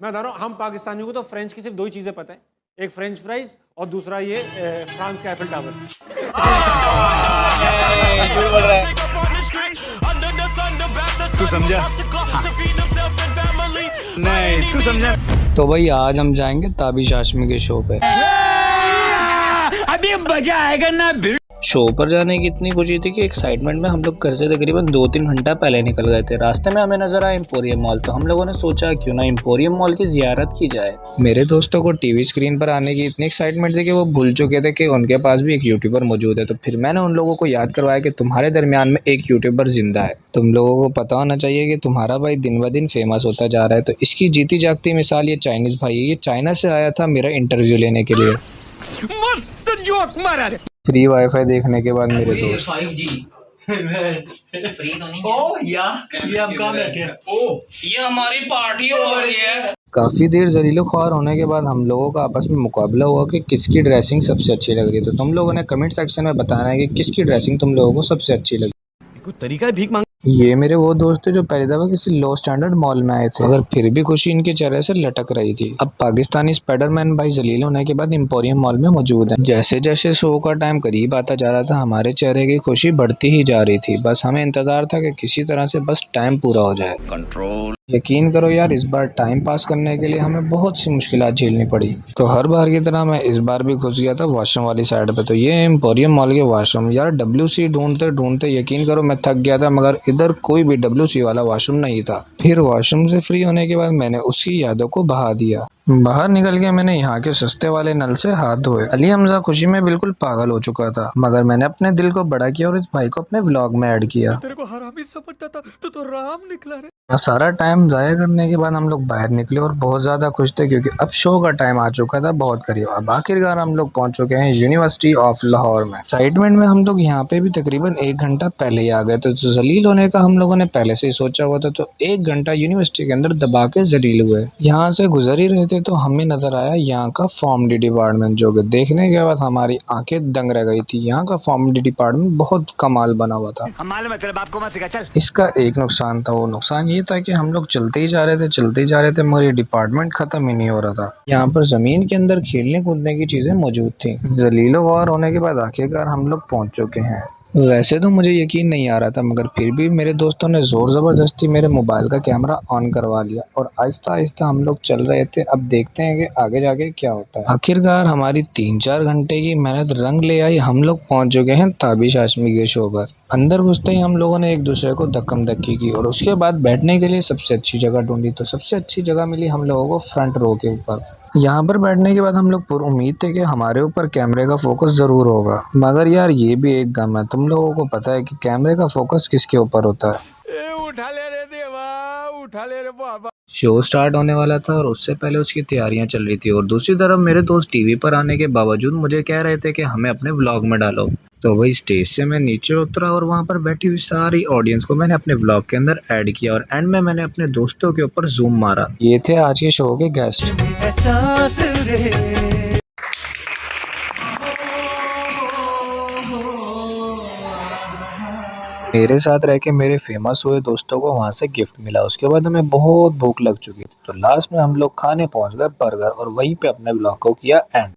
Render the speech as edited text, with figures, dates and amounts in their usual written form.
मैं बता रहा हूँ, हम पाकिस्तानियों को तो फ्रेंच की सिर्फ दो ही चीजें पता है, एक फ्रेंच फ्राइज और दूसरा ये फ्रांस का एफिल टावर। झूठ बोल रहा है। तू समझा? नहीं तू समझा। तो भाई आज हम जाएंगे ताबिश हाशमी के शो पे। अभी मजा आएगा ना। शो पर जाने की इतनी खुशी थी कि एक्साइटमेंट में हम लोग घर से तकरीबन 2-3 घंटा पहले निकल गए थे। रास्ते में हमें नजर आया एम्पोरियम मॉल, तो हम लोगों ने सोचा क्यों ना एम्पोरियम मॉल की जियारत की जाए। मेरे दोस्तों को टीवी स्क्रीन पर आने की इतनी एक्साइटमेंट थी कि वो भूल चुके थे कि उनके पास भी एक यूट्यूबर मौजूद है। तो फिर मैंने उन लोगों को याद करवाया कि तुम्हारे दरमियान में एक यूट्यूबर जिंदा है, तुम लोगों को पता होना चाहिए कि तुम्हारा भाई दिन ब दिन फेमस होता जा रहा है। तो इसकी जीती जागती मिसाल ये चाइनीज भाई है। ये चाइना से आया था मेरा इंटरव्यू लेने के लिए। मस्त जोक मारा रे। फ्री वाईफाई देखने के बाद मेरे दोस्त 5G फ्री तो नहीं ये हम कहाँ बैठे हैं? ये हमारी पार्टी हो रही है। काफ़ी देर जलीलो ख्वार होने के बाद हम लोगों का आपस में मुकाबला हुआ कि किसकी ड्रेसिंग सबसे अच्छी लग रही है। तो तुम लोगों ने कमेंट सेक्शन में बताना है कि किसकी ड्रेसिंग तुम लोगों को सबसे अच्छी लगी। कोई तरीका है भीख मांग। ये मेरे वो दोस्त थे जो पहली दफा किसी लो स्टैंडर्ड मॉल में आए थे, मगर फिर भी खुशी इनके चेहरे से लटक रही थी। अब पाकिस्तानी स्पाइडरमैन भाई जलील होने के बाद एम्पोरियम मॉल में मौजूद है। जैसे जैसे शो का टाइम करीब आता जा रहा था, हमारे चेहरे की खुशी बढ़ती ही जा रही थी। बस हमें इंतजार था कि किसी तरह से बस टाइम पूरा हो जाए। कंट्रोल। यकीन करो यार, इस बार टाइम पास करने के लिए हमें बहुत सी मुश्किलात झेलनी पड़ी। तो हर बार की तरह मैं इस बार भी घुस गया था वॉशरूम वाली साइड पे। तो ये एम्पोरियम मॉल के वॉशरूम। यार WC ढूंढते ढूंढते यकीन करो मैं थक गया था, मगर इधर कोई भी WC वाला वॉशरूम नहीं था। फिर वॉशरूम से फ्री होने के बाद मैंने उसकी यादों को बहा दिया। बाहर निकल के मैंने यहाँ के सस्ते वाले नल से हाथ धोए। अली हमजा खुशी में बिल्कुल पागल हो चुका था, मगर मैंने अपने दिल को बड़ा किया और इस भाई को अपने व्लॉग में ऐड किया। तेरे को हरामी समझता था तो राम निकला रे। सारा टाइम जाया करने के बाद हम लोग बाहर निकले और बहुत ज़्यादा खुश थे क्योंकि अब शो का टाइम आ चुका था बहुत करीब। अब आखिरकार हम लोग पहुंच चुके हैं यूनिवर्सिटी ऑफ लाहौर में। एक्साइटमेंट में हम लोग यहाँ पे भी तकरीबन 1 घंटा पहले ही आ गए थे। तो जलील होने का हम लोगों ने पहले से ही सोचा हुआ था, तो 1 घंटा यूनिवर्सिटी के अंदर दबा के जलील हुए। यहाँ से गुजर ही रहे थे तो हमें नजर आया यहाँ का फॉर्म डी डिपार्टमेंट, जो कि देखने के बाद हमारी आंखें दंग रह गई थी। यहाँ का फॉर्म डी डिपार्टमेंट बहुत कमाल बना हुआ था। इसका एक नुकसान था, वो नुकसान ये था कि हम लोग चलते ही जा रहे थे मगर ये डिपार्टमेंट खत्म ही नहीं हो रहा था। यहाँ पर जमीन के अंदर खेलने कूदने की चीजें मौजूद थी। जलीलो गौर होने के बाद आखिरकार हम लोग पहुंच चुके हैं। वैसे तो मुझे यकीन नहीं आ रहा था, मगर फिर भी मेरे दोस्तों ने जोर जबरदस्ती मेरे मोबाइल का कैमरा ऑन करवा लिया और आहिस्ता आहिस्ता हम लोग चल रहे थे। अब देखते हैं कि आगे जाके क्या होता है। आखिरकार हमारी 3-4 घंटे की मेहनत रंग ले आई। हम लोग पहुंच चुके हैं ताबिश हाशमी के शो पर। अंदर घुसते ही हम लोगों ने एक दूसरे को धक्कम धक्की की और उसके बाद बैठने के लिए सबसे अच्छी जगह ढूंढी। तो सबसे अच्छी जगह मिली हम लोगों को फ्रंट रो के ऊपर। यहाँ पर बैठने के बाद हम लोग पूरी उम्मीद थे कि हमारे ऊपर कैमरे का फोकस जरूर होगा, मगर यार ये भी एक गम है। तुम लोगों को पता है कि कैमरे का फोकस किसके ऊपर होता है। उठा ले रे देवा, उठा ले रे बाबा। शो स्टार्ट होने वाला था और उससे पहले उसकी तैयारियां चल रही थी और दूसरी तरफ मेरे दोस्त टीवी पर आने के बावजूद मुझे कह रहे थे कि हमें अपने व्लॉग में डालो। तो वही स्टेज से मैं नीचे उतरा और वहां पर बैठी हुई सारी ऑडियंस को मैंने अपने व्लॉग के अंदर ऐड किया और एंड में मैंने अपने दोस्तों के ऊपर जूम मारा। ये थे आज के शो के गेस्ट। मेरे साथ रह के मेरे फेमस हुए दोस्तों को वहाँ से गिफ्ट मिला। उसके बाद हमें बहुत भूख लग चुकी थी, तो लास्ट में हम लोग खाने पहुँच गए बर्गर और वहीं पे अपने ब्लॉग को किया एंड।